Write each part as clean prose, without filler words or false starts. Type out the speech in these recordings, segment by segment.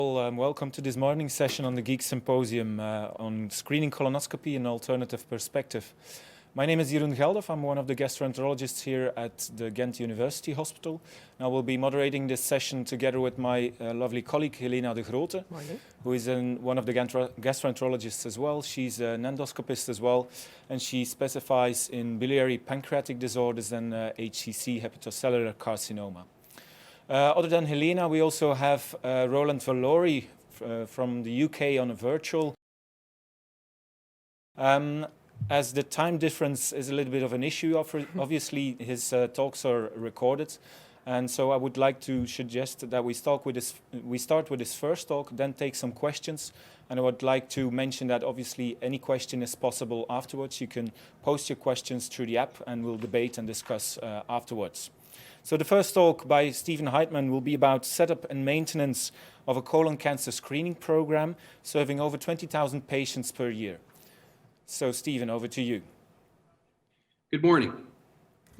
Welcome to this morning session on the GIEQs Symposium on screening colonoscopy and alternative perspective. My name is Jeroen Geldof. I'm one of the gastroenterologists here at the Ghent University Hospital. I will be moderating this session together with my lovely colleague Helena de Grote, who is one of the gastroenterologists as well. She's an endoscopist as well, and she specifies in biliary pancreatic disorders and HCC, hepatocellular carcinoma. Other than Helena, we also have Roland Valori from the UK on a virtual. As the time difference is a little bit of an issue, obviously his talks are recorded. And so I would like to suggest that we start with his first talk, then take some questions. And I would like to mention that obviously any question is possible afterwards. You can post your questions through the app and we'll debate and discuss afterwards. So the first talk by Steven Heitman will be about setup and maintenance of a colon cancer screening program serving over 20,000 patients per year. So Steven, over to you. Good morning.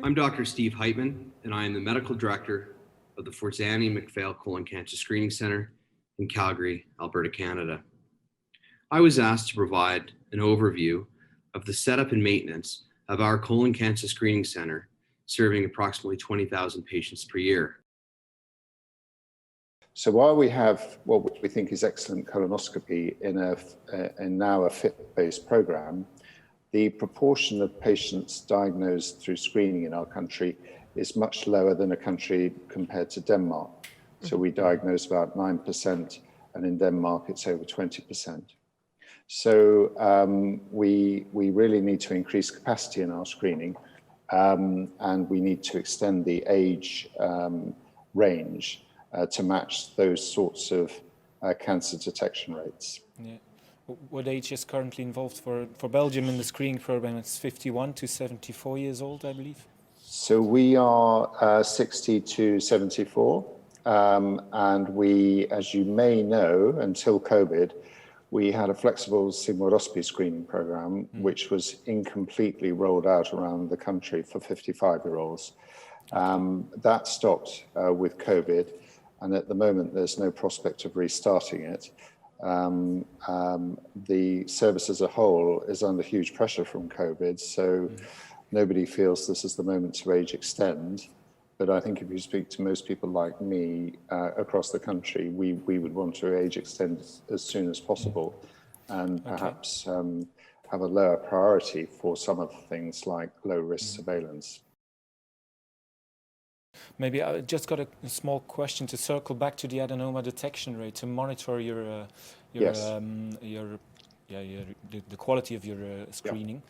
I'm Dr. Steve Heitman, and I am the medical director of the Forzani MacPhail Colon Cancer Screening Center in Calgary, Alberta, Canada. I was asked to provide an overview of the setup and maintenance of our colon cancer screening center, serving approximately 20,000 patients per year. So while we have what we think is excellent colonoscopy in now a FIT-based program, the proportion of patients diagnosed through screening in our country is much lower than a country compared to Denmark. So we diagnose about 9%, and in Denmark it's over 20%. So we really need to increase capacity in our screening. And we need to extend the age range to match those sorts of cancer detection rates. Yeah. What age is currently involved for Belgium in the screening program? It's 51 to 74 years old, I believe. So we are 60 to 74. And we, as you may know, until COVID, we had a flexible sigmoidoscopy screening program, which was incompletely rolled out around the country for 55-year-olds. That stopped with COVID, and at the moment there's no prospect of restarting it. The service as a whole is under huge pressure from COVID, so nobody feels this is the moment to age extend. But I think if you speak to most people like me across the country, we would want to age extend as soon as possible, and perhaps have a lower priority for some of the things like low-risk surveillance. Maybe I just got a small question to circle back to the adenoma detection rate to monitor the quality of your screening.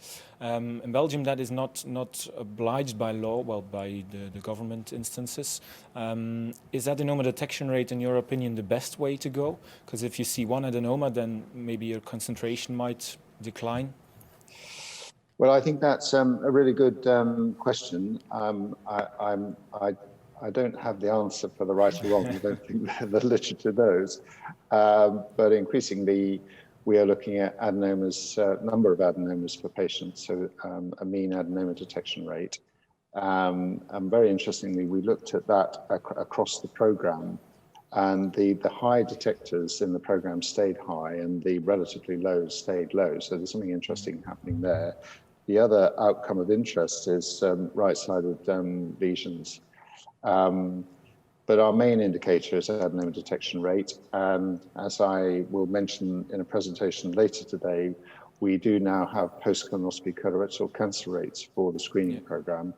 Yeah. In Belgium, that is not obliged by law, well, by the government instances. Is adenoma detection rate, in your opinion, the best way to go? Because if you see one adenoma, then maybe your concentration might decline. Well, I think that's a really good question. I don't have the answer for the right or wrong. I don't think the literature knows. But increasingly, we are looking at adenomas, number of adenomas per patient, so a mean adenoma detection rate. And very interestingly, we looked at that across the program, and the high detectors in the program stayed high and the relatively low stayed low. So there's something interesting happening there. The other outcome of interest is right-sided lesions. But our main indicator is adenoma detection rate, and as I will mention in a presentation later today, we do now have post-colonoscopy colorectal cancer rates for the screening program,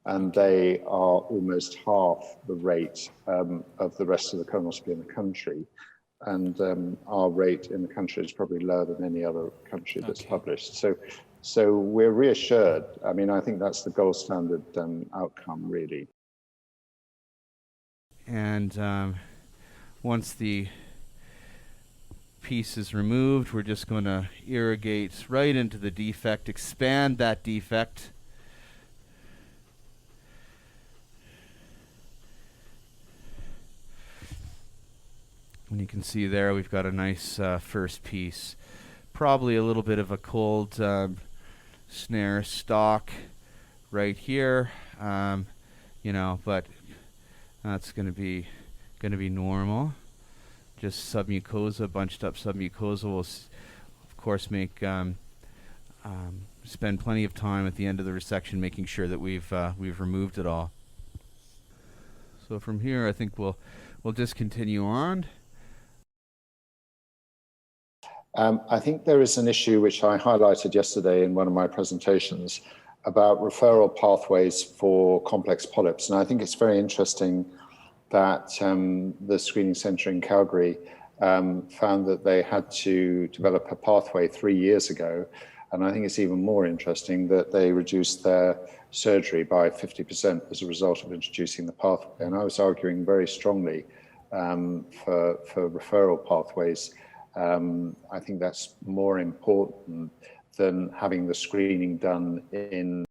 and they are almost half the rate of the rest of the colonoscopy in the country, and our rate in the country is probably lower than any other country that's published. So we're reassured. I mean, I think that's the gold standard outcome, really. And once the piece is removed, we're just going to irrigate right into the defect, expand that defect. And you can see there we've got a nice first piece. Probably a little bit of a cold snare stalk right here, but that's going to be normal. just submucosa, bunched up submucosa. We'll, of course, spend plenty of time at the end of the resection making sure that we've removed it all. So from here, I think we'll just continue on. I think there is an issue which I highlighted yesterday in one of my presentations about referral pathways for complex polyps. And I think it's very interesting that the screening centre in Calgary found that they had to develop a pathway 3 years ago. And I think it's even more interesting that they reduced their surgery by 50% as a result of introducing the pathway. And I was arguing very strongly for referral pathways. I think that's more important than having the screening done in